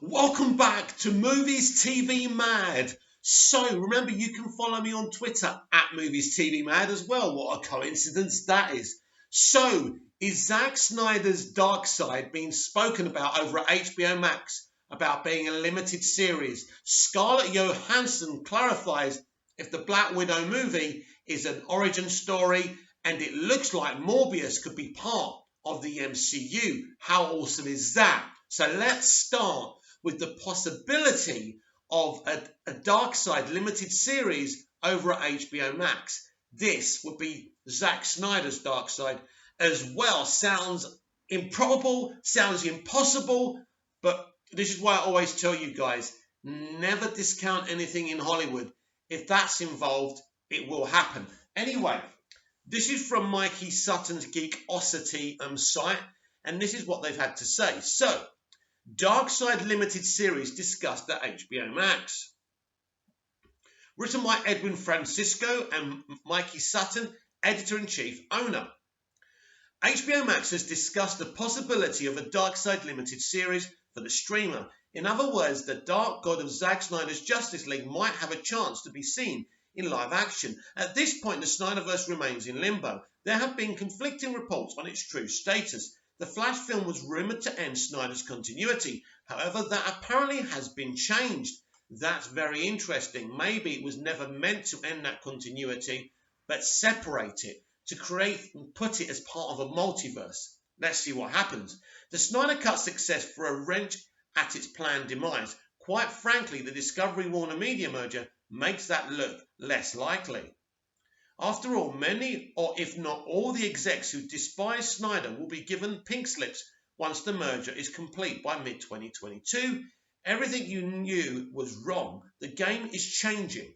Welcome back to Movies TV Mad. So remember, you can follow me on Twitter at Movies TV Mad as well. What a coincidence that is. So, is Zack Snyder's Darkside being spoken about over at HBO Max about being a limited series? Scarlett Johansson clarifies if the Black Widow movie is an origin story, and it looks like Morbius could be part of the MCU. How awesome is that? So let's start with the possibility of a Darkside limited series over at HBO Max. This would be Zack Snyder's Darkside as well. Sounds improbable, sounds impossible, but this is why I always tell you guys, never discount anything in Hollywood. If that's involved, it will happen. Anyway, this is from Mikey Sutton's Geekosity site, and this is what they've had to say. So, Darkside limited series discussed at HBO Max. Written by Edwin Francisco and Mikey Sutton, editor-in-chief, owner. HBO Max has discussed the possibility of a Darkside limited series for the streamer. In other words, the dark god of Zack Snyder's Justice League might have a chance to be seen in live action. At this point, the Snyderverse remains in limbo. There have been conflicting reports on its true status. The Flash film was rumoured to end Snyder's continuity. However, that apparently has been changed. That's very interesting. Maybe it was never meant to end that continuity, but separate it, to create and put it as part of a multiverse. Let's see what happens. The Snyder Cut success for a wrench at its planned demise. Quite frankly, the Discovery Warner Media merger makes that look less likely. After all, many, or if not all, the execs who despise Snyder will be given pink slips once the merger is complete by mid-2022. Everything you knew was wrong. The game is changing.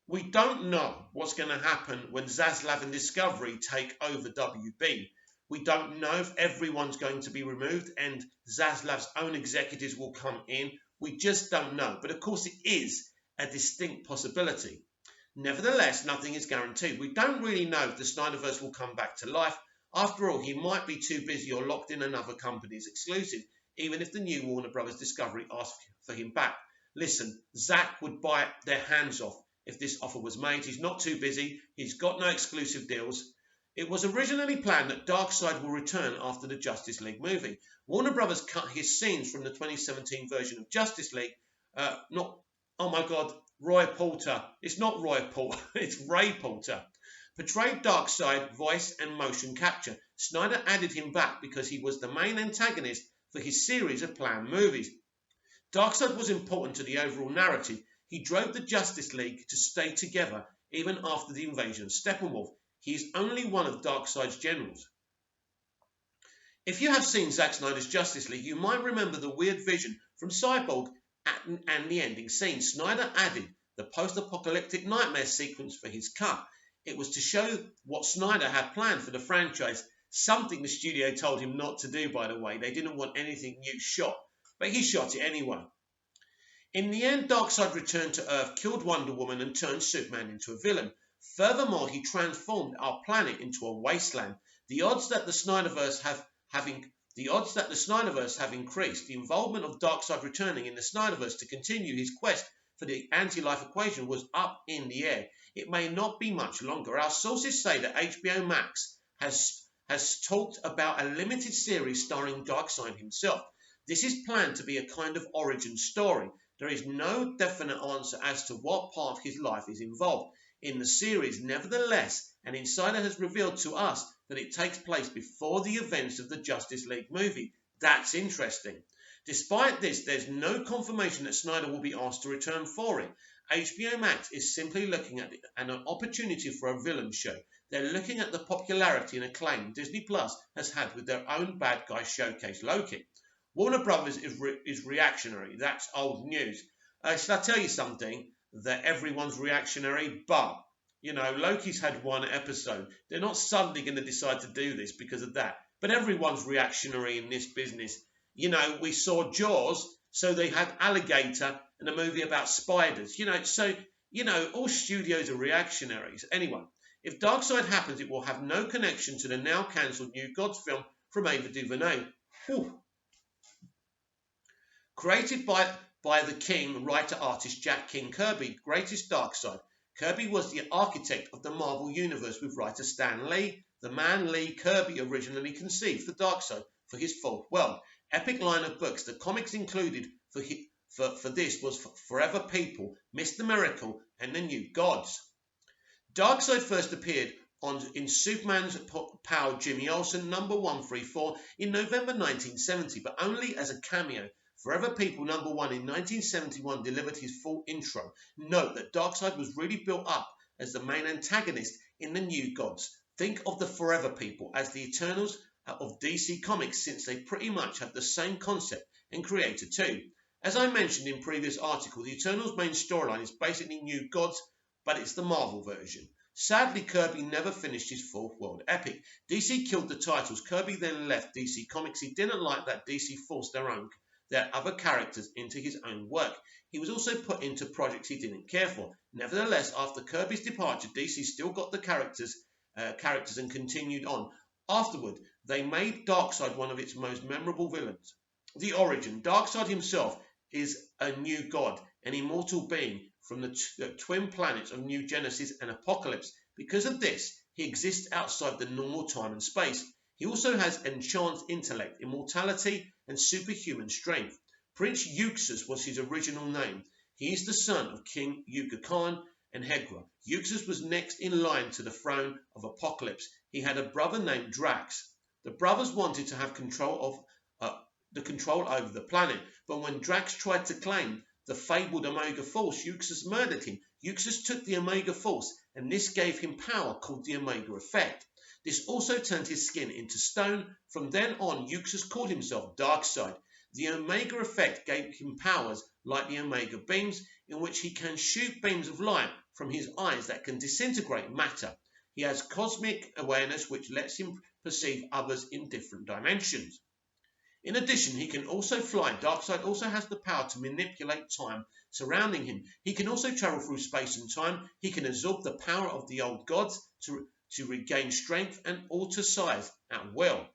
We don't know what's going to happen when Zaslav and Discovery take over WB. We don't know if everyone's going to be removed and Zaslav's own executives will come in. We just don't know. But of course, it is a distinct possibility. Nevertheless, nothing is guaranteed. We don't really know if the Snyderverse will come back to life. After all, he might be too busy or locked in another company's exclusive, even if the new Warner Brothers Discovery asked for him back. Listen, Zack would bite their hands off if this offer was made. He's not too busy. He's got no exclusive deals. It was originally planned that Darkseid will return after the Justice League movie. Warner Brothers cut his scenes from the 2017 version of Justice League. Roy Porter. It's not Roy Porter, it's Ray Porter. Portrayed Darkseid, voice and motion capture. Snyder added him back because he was the main antagonist for his series of planned movies. Darkseid was important to the overall narrative. He drove the Justice League to stay together even after the invasion of Steppenwolf. He is only one of Darkseid's generals. If you have seen Zack Snyder's Justice League, you might remember the weird vision from Cyborg and the ending scene. Snyder added the post-apocalyptic nightmare sequence for his cut. It was to show what Snyder had planned for the franchise, something the studio told him not to do, by the way. They didn't want anything new shot, but he shot it anyway. In the end, Darkseid returned to Earth, killed Wonder Woman and turned Superman into a villain. Furthermore, he transformed our planet into a wasteland. The odds that the Snyderverse have increased. The involvement of Darkseid returning in the Snyderverse to continue his quest for the anti-life equation was up in the air. It may not be much longer. Our sources say that HBO Max has talked about a limited series starring Darkseid himself. This is planned to be a kind of origin story. There is no definite answer as to what part of his life is involved in the series. Nevertheless, an insider has revealed to us that it takes place before the events of the Justice League movie. That's interesting. Despite this, there's no confirmation that Snyder will be asked to return for it. HBO Max is simply looking at an opportunity for a villain show. They're looking at the popularity and acclaim Disney Plus has had with their own bad guy showcase, Loki. Warner Brothers is reactionary. That's old news. Shall I tell you something? That everyone's reactionary, but, Loki's had one episode. They're not suddenly going to decide to do this because of that. But everyone's reactionary in this business. We saw Jaws, so they had Alligator and a movie about spiders. All studios are reactionaries. Anyway, if Darkseid happens, it will have no connection to the now cancelled New Gods film from Ava DuVernay. Whew. Created by the King writer-artist Jack King Kirby, greatest Darkseid. Kirby was the architect of the Marvel Universe with writer Stan Lee, the man Lee Kirby originally conceived for Darkseid for his fourth world. Epic line of books. The comics included for this was Forever People, Mr. Miracle, and the New Gods. Darkseid first appeared in Superman's Power Jimmy Olsen number 134 in November 1970, but only as a cameo. Forever People number 1 in 1971 delivered his full intro. Note that Darkseid was really built up as the main antagonist in the New Gods. Think of the Forever People as the Eternals of DC Comics, since they pretty much have the same concept and creator too. As I mentioned in previous article, the Eternals main storyline is basically New Gods, but it's the Marvel version. Sadly, Kirby never finished his fourth world epic. DC killed the titles. Kirby then left DC Comics. He didn't like that DC forced their other characters into his own work. He was also put into projects he didn't care for. Nevertheless, after Kirby's departure, DC still got the characters and continued on. Afterward, they made Darkseid one of its most memorable villains. The origin. Darkseid himself is a new god, an immortal being from the twin planets of New Genesis and Apocalypse. Because of this, he exists outside the normal time and space. He also has enhanced intellect, immortality, and superhuman strength. Prince Euxus was his original name. He is the son of King Yuga Khan and Hegra. Euxus was next in line to the throne of Apocalypse. He had a brother named Drax. The brothers wanted to have control over the planet, but when Drax tried to claim the fabled Omega Force, Euxus murdered him. Euxus took the Omega Force, and this gave him power called the Omega Effect. This also turned his skin into stone. From then on, Euxus called himself Darkseid. The Omega Effect gave him powers like the Omega Beams, in which he can shoot beams of light from his eyes that can disintegrate matter. He has cosmic awareness, which lets him perceive others in different dimensions. In addition, he can also fly. Darkseid also has the power to manipulate time surrounding him. He can also travel through space and time. He can absorb the power of the old gods to regain strength and alter size at will.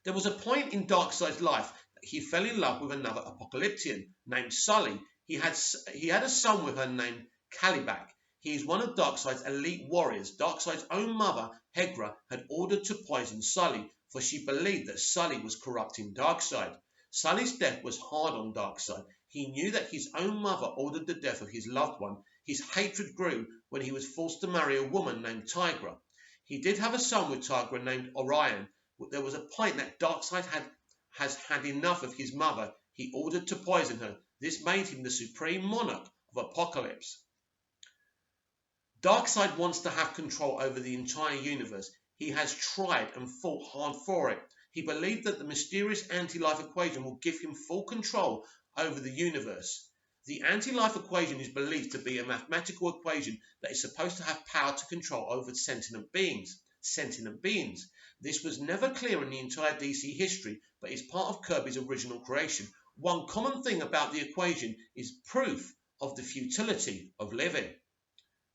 There was a point in Darkseid's life that he fell in love with another Apocalyptian named Sully. He had a son with her named Kalibak. He is one of Darkseid's elite warriors. Darkseid's own mother, Hegra, had ordered to poison Sully, for she believed that Sully was corrupting Darkseid. Sully's death was hard on Darkseid. He knew that his own mother ordered the death of his loved one. His hatred grew when he was forced to marry a woman named Tigra. He did have a son with Tigra named Orion. There was a point that Darkseid has had enough of his mother. He ordered to poison her. This made him the supreme monarch of Apocalypse. Darkseid wants to have control over the entire universe. He has tried and fought hard for it. He believed that the mysterious anti-life equation will give him full control over the universe. The anti-life equation is believed to be a mathematical equation that is supposed to have power to control over sentient beings. This was never clear in the entire DC history, but is part of Kirby's original creation. One common thing about the equation is proof of the futility of living.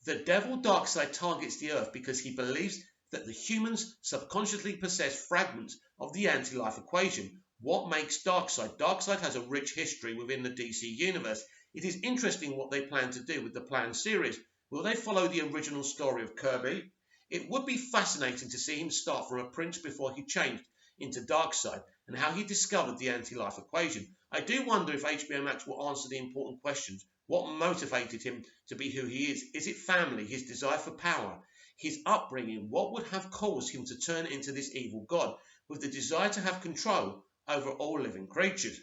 The devil Darkseid targets the Earth because he believes that the humans subconsciously possess fragments of the anti-life equation. What makes Darkseid? Darkseid has a rich history within the DC universe. It is interesting what they plan to do with the planned series. Will they follow the original story of Kirby? It would be fascinating to see him start from a prince before he changed into Darkseid, and how he discovered the anti-life equation. I do wonder if HBO Max will answer the important questions. What motivated him to be who he is? Is it family, his desire for power, his upbringing? What would have caused him to turn into this evil god with the desire to have control over all living creatures?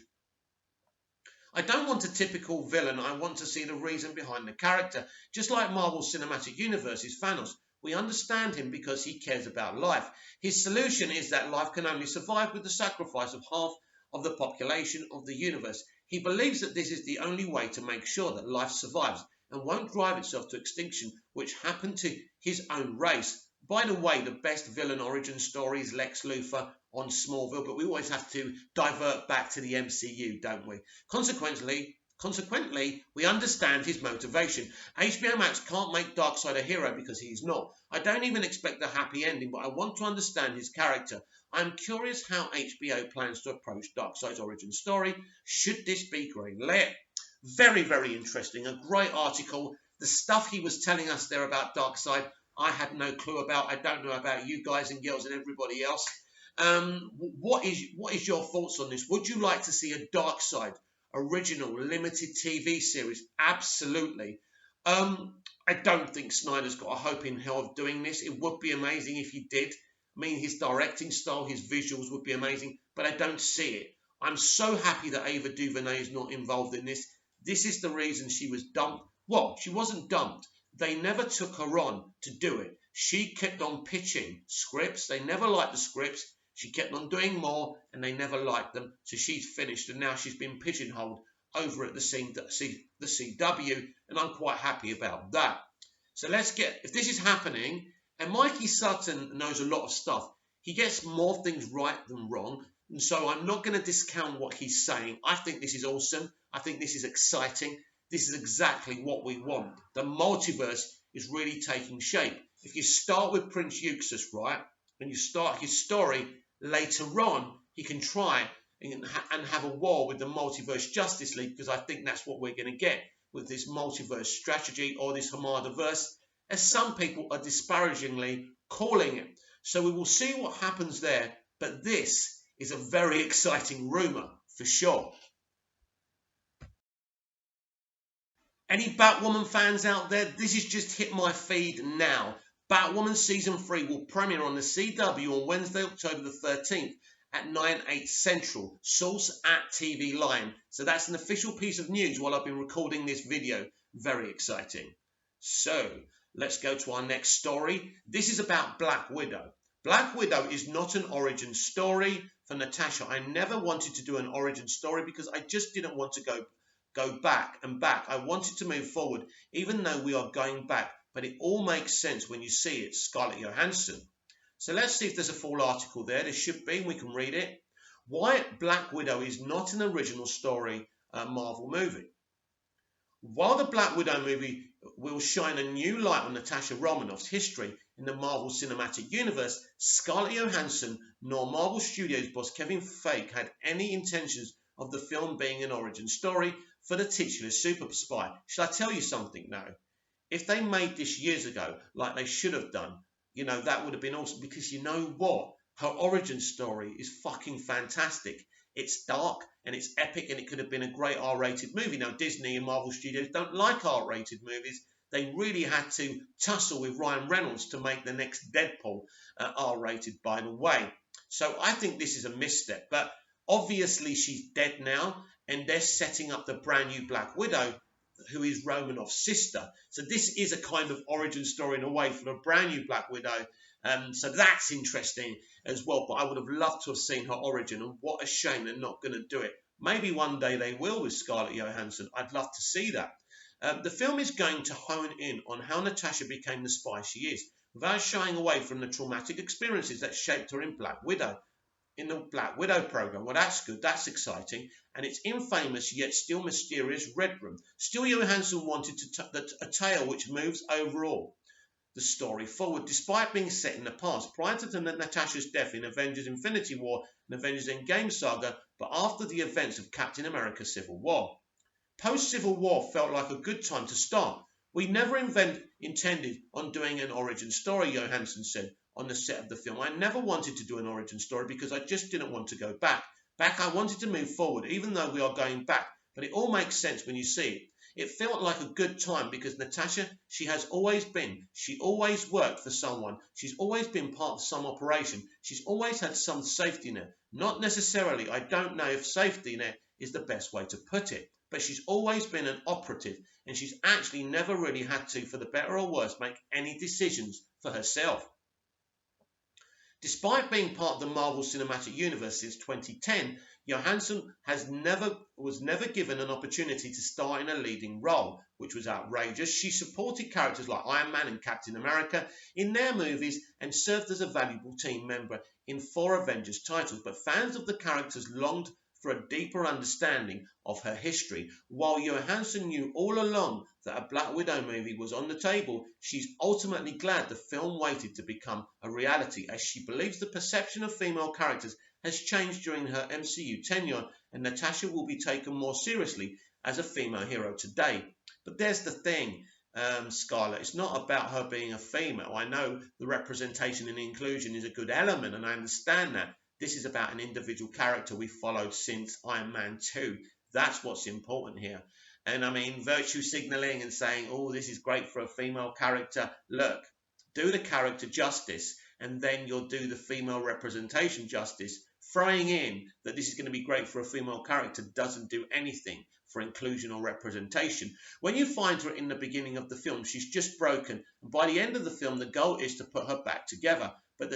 I don't want a typical villain. I want to see the reason behind the character. Just like Marvel's Cinematic Universe's Thanos, we understand him because he cares about life. His solution is that life can only survive with the sacrifice of half of the population of the universe. He believes that this is the only way to make sure that life survives and won't drive itself to extinction, which happened to his own race. By the way, the best villain origin story is Lex Luthor on Smallville, but we always have to divert back to the MCU, don't we? Consequently, Consequently, we understand his motivation. HBO Max can't make Darkseid a hero because he's not. I don't even expect a happy ending, but I want to understand his character. I'm curious how HBO plans to approach Darkseid's origin story. Should this be greenlit? Very, very interesting. A great article. The stuff he was telling us there about Darkseid, I had no clue about. I don't know about you guys and girls and everybody else. What is your thoughts on this? Would you like to see a Darkseid original limited TV series? Absolutely. I don't think Snyder's got a hope in hell of doing this. It would be amazing if he did. I mean, his directing style, his visuals would be amazing, but I don't see it. I'm so happy that Ava DuVernay is not involved in this. This is the reason she was dumped. Well, she wasn't dumped. They never took her on to do it. She kept on pitching scripts. They never liked the scripts. She kept on doing more, and they never liked them. So she's finished, and now she's been pigeonholed over at the CW, and I'm quite happy about that. So if this is happening, and Mikey Sutton knows a lot of stuff, he gets more things right than wrong, and so I'm not going to discount what he's saying. I think this is awesome. I think this is exciting. This is exactly what we want. The multiverse is really taking shape. If you start with Prince Euxus, right, and you start his story, later on, he can try and have a war with the Multiverse Justice League, because I think that's what we're going to get with this multiverse strategy, or this Hamadaverse, as some people are disparagingly calling it. So we will see what happens there, but this is a very exciting rumour, for sure. Any Batwoman fans out there? This has just hit my feed now. Batwoman Season 3 will premiere on the CW on Wednesday, October the 13th at 9/8 Central. Source at TV Line. So that's an official piece of news while I've been recording this video. Very exciting. So let's go to our next story. This is about Black Widow. Black Widow is not an origin story for Natasha. I never wanted to do an origin story because I just didn't want to go back and back. I wanted to move forward, even though we are going back. But it all makes sense when you see it. Scarlett Johansson. So let's see if there's a full article there. There should be, and we can read it. Why Black Widow is not an original story Marvel movie. While the Black Widow movie will shine a new light on Natasha Romanoff's history in the Marvel Cinematic Universe, Scarlett Johansson nor Marvel Studios boss Kevin Feige had any intentions of the film being an origin story for the titular super spy. Shall I tell you something now? If they made this years ago, like they should have done, that would have been awesome, because you know what? Her origin story is fucking fantastic. It's dark and it's epic, and it could have been a great R-rated movie. Now, Disney and Marvel Studios don't like R-rated movies. They really had to tussle with Ryan Reynolds to make the next Deadpool R-rated, by the way. So I think this is a misstep. But obviously she's dead now, and they're setting up the brand new Black Widow, who is Romanoff's sister. So this is a kind of origin story in a way for a brand new Black Widow. So that's interesting as well. But I would have loved to have seen her origin, and what a shame they're not going to do it. Maybe one day they will with Scarlett Johansson. I'd love to see that. The film is going to hone in on how Natasha became the spy she is, without shying away from the traumatic experiences that shaped her in Black Widow. In the Black Widow program. Well, that's good. That's exciting. And it's infamous yet still mysterious Red Room. Still, Johansson wanted a tale which moves overall the story forward, despite being set in the past, prior to Natasha's death in Avengers Infinity War and Avengers Endgame saga, but after the events of Captain America Civil War. Post-Civil War felt like a good time to start. We never intended on doing an origin story, Johansson said on the set of the film. I never wanted to do an origin story because I just didn't want to go back. I wanted to move forward, even though we are going back. But it all makes sense when you see it. It felt like a good time because Natasha, she always worked for someone. She's always been part of some operation. She's always had some safety net. Not necessarily, I don't know if safety net is the best way to put it. But she's always been an operative, and she's actually never really had to, for the better or worse, make any decisions for herself. Despite being part of the Marvel Cinematic Universe since 2010, Johansson was never given an opportunity to star in a leading role, which was outrageous. She supported characters like Iron Man and Captain America in their movies and served as a valuable team member in 4 Avengers titles, but fans of the characters longed for a deeper understanding of her history. While Johansson knew all along that a Black Widow movie was on the table, she's ultimately glad the film waited to become a reality, as she believes the perception of female characters has changed during her MCU tenure, and Natasha will be taken more seriously as a female hero today. But there's the thing, Scarlett, it's not about her being a female. I know the representation and inclusion is a good element, and I understand that. This is about an individual character we've followed since Iron Man 2. That's what's important here. And I mean, virtue signaling and saying, oh, this is great for a female character. Look, do the character justice, and then you'll do the female representation justice. Throwing in that this is going to be great for a female character doesn't do anything for inclusion or representation. When you find her in the beginning of the film, she's just broken, and by the end of the film, the goal is to put her back together. But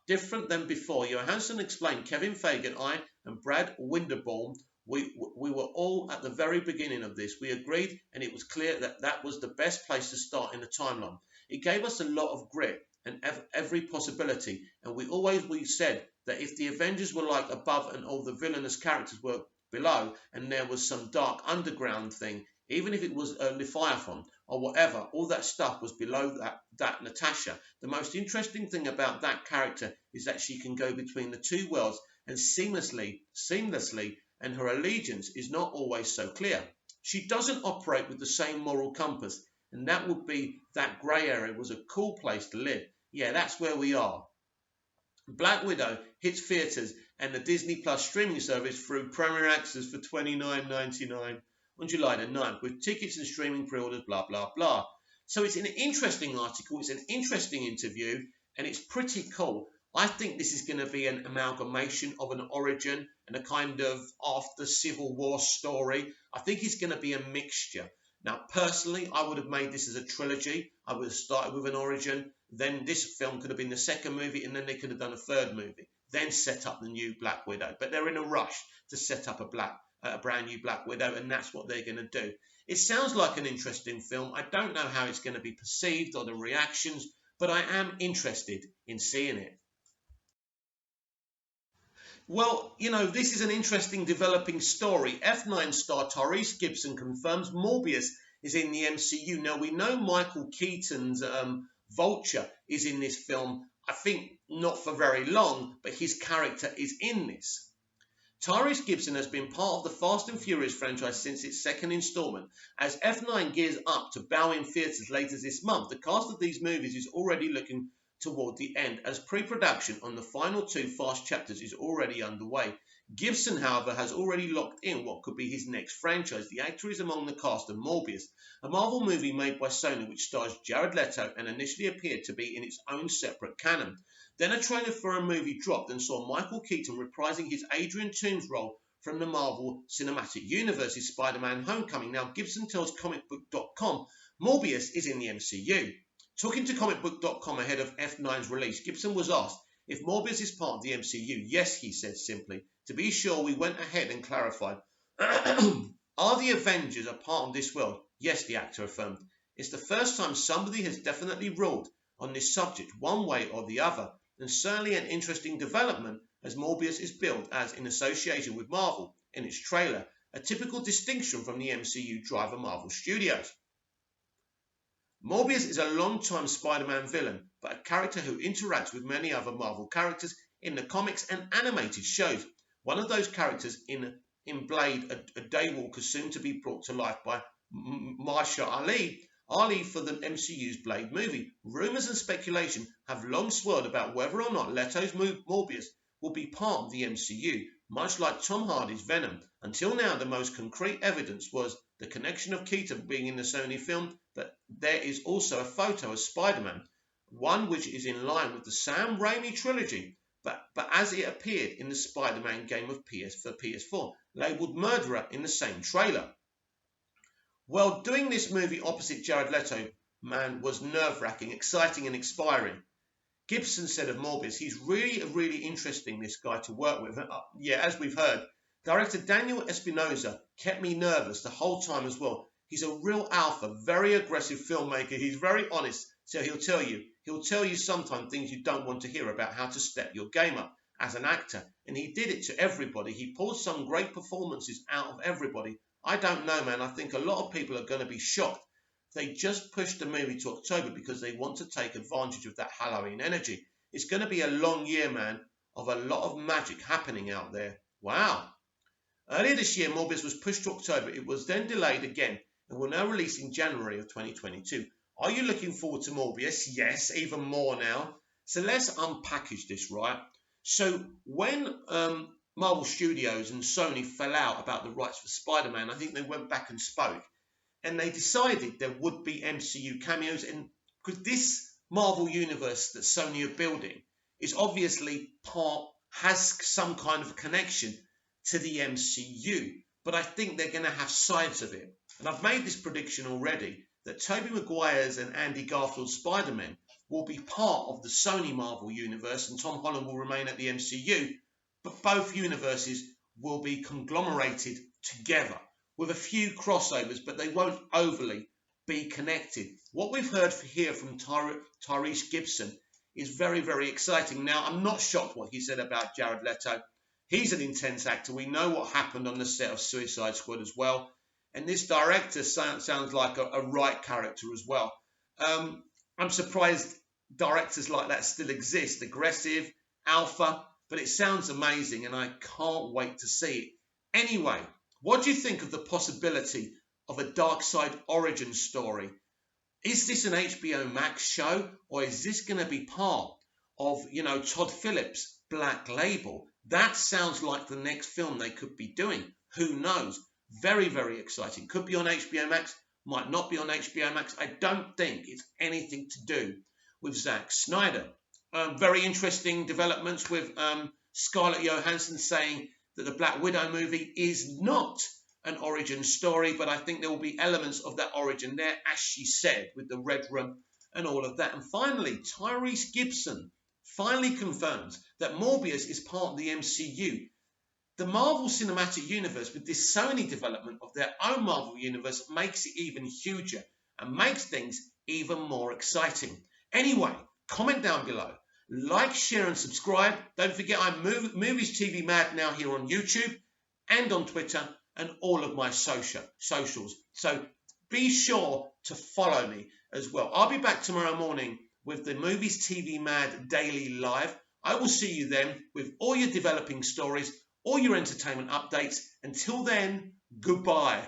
different than before, Johansson explained, Kevin Feige, I, and Brad Winderbaum, we were all at the very beginning of this. We agreed, and it was clear that that was the best place to start in the timeline. It gave us a lot of grit and every possibility, and we said that if the Avengers were like above and all the villainous characters were below, and there was some dark underground thing, even if it was a Leviathan or whatever, all that stuff was below that Natasha. The most interesting thing about that character is that she can go between the two worlds and seamlessly, and her allegiance is not always so clear. She doesn't operate with the same moral compass, and that would be that grey area was a cool place to live. Yeah, that's where we are. Black Widow hits theatres and the Disney Plus streaming service through Premier Access for $29.99 on July the 9th, with tickets and streaming pre-orders, blah, blah, blah. So it's an interesting article, it's an interesting interview, and it's pretty cool. I think this is going to be an amalgamation of an origin and a kind of after Civil War story. I think it's going to be a mixture. Now, personally, I would have made this as a trilogy. I would have started with an origin, then this film could have been the second movie, and then they could have done a third movie, then set up the new Black Widow. But they're in a rush to set up a brand new Black Widow, and that's what they're going to do. It sounds like an interesting film. I don't know how it's going to be perceived or the reactions, but I am interested in seeing it. Well, you know, this is an interesting developing story. F9 star Tyrese Gibson confirms Morbius is in the MCU. Now, we know Michael Keaton's Vulture is in this film. I think not for very long, but his character is in this. Tyrese Gibson has been part of the Fast and Furious franchise since its second installment. As F9 gears up to bow in theatres later this month, the cast of these movies is already looking toward the end, as pre-production on the final two Fast chapters is already underway. Gibson, however, has already locked in what could be his next franchise. The actor is among the cast of Morbius, a Marvel movie made by Sony which stars Jared Leto and initially appeared to be in its own separate canon. Then a trailer for a movie dropped and saw Michael Keaton reprising his Adrian Toomes role from the Marvel Cinematic Universe's Spider-Man Homecoming. Now, Gibson tells comicbook.com Morbius is in the MCU. Talking to comicbook.com ahead of F9's release, Gibson was asked if Morbius is part of the MCU. Yes, he said simply. To be sure, we went ahead and clarified. Are the Avengers a part of this world? Yes, the actor affirmed. It's the first time somebody has definitely ruled on this subject one way or the other, and certainly an interesting development as Morbius is billed as in association with Marvel in its trailer, a typical distinction from the MCU driver Marvel Studios. Morbius is a long-time Spider-Man villain, but a character who interacts with many other Marvel characters in the comics and animated shows. One of those characters in Blade, a Daywalker soon to be brought to life by Mahershala Ali for the MCU's Blade movie. Rumours and speculation have long swirled about whether or not Leto's Morbius will be part of the MCU, much like Tom Hardy's Venom. Until now, the most concrete evidence was the connection of Keaton being in the Sony film, but there is also a photo of Spider-Man, one which is in line with the Sam Raimi trilogy, but as it appeared in the Spider-Man game for PS4, labelled Murderer in the same trailer. Well, doing this movie opposite Jared Leto, man, was nerve-wracking, exciting and inspiring. Gibson said of Morbius, he's really interesting, this guy to work with. Yeah, as we've heard, director Daniel Espinosa kept me nervous the whole time as well. He's a real alpha, very aggressive filmmaker. He's very honest, so he'll tell you sometimes things you don't want to hear about how to step your game up. as an actor, and he did it to everybody. He pulled some great performances out of everybody. I don't know, man. I think a lot of people are going to be shocked. They just pushed the movie to October because they want to take advantage of that Halloween energy. It's going to be a long year, man, of a lot of magic happening out there. Wow. Earlier this year, Morbius was pushed to October. It was then delayed again and will now release in January of 2022. Are you looking forward to Morbius? Yes, even more now. So let's unpackage this, right? So when Marvel Studios and Sony fell out about the rights for Spider-Man, I think they went back and spoke, and they decided there would be MCU cameos, and because this Marvel universe that Sony are building is obviously has some kind of connection to the MCU, but I think they're going to have sides of it. And I've made this prediction already that Tobey Maguire's and Andy Garfield's Spider-Man will be part of the Sony Marvel universe, and Tom Holland will remain at the MCU, but both universes will be conglomerated together with a few crossovers, but they won't overly be connected. What we've heard here from Tyrese Gibson is very, very exciting. Now, I'm not shocked what he said about Jared Leto. He's an intense actor. We know what happened on the set of Suicide Squad as well. And this director sounds like a right character as well. I'm surprised directors like that still exist. Aggressive, alpha, but it sounds amazing and I can't wait to see it. Anyway, what do you think of the possibility of a Darkseid origin story? Is this an HBO Max show, or is this going to be part of, Todd Phillips' Black Label? That sounds like the next film they could be doing. Who knows? Very, very exciting. Could be on HBO Max, might not be on HBO Max. I don't think it's anything to do with Zack Snyder. Very interesting developments with Scarlett Johansson saying that the Black Widow movie is not an origin story, but I think there will be elements of that origin there, as she said, with the Red Room and all of that. And finally, Tyrese Gibson finally confirms that Morbius is part of the MCU. The Marvel Cinematic Universe, with this Sony development of their own Marvel Universe, makes it even huger and makes things even more exciting. Anyway, comment down below. Like, share and subscribe. Don't forget I'm Movies TV Mad now here on YouTube and on Twitter and all of my socials. So be sure to follow me as well. I'll be back tomorrow morning with the Movies TV Mad Daily Live. I will see you then with all your developing stories, all your entertainment updates. Until then, goodbye.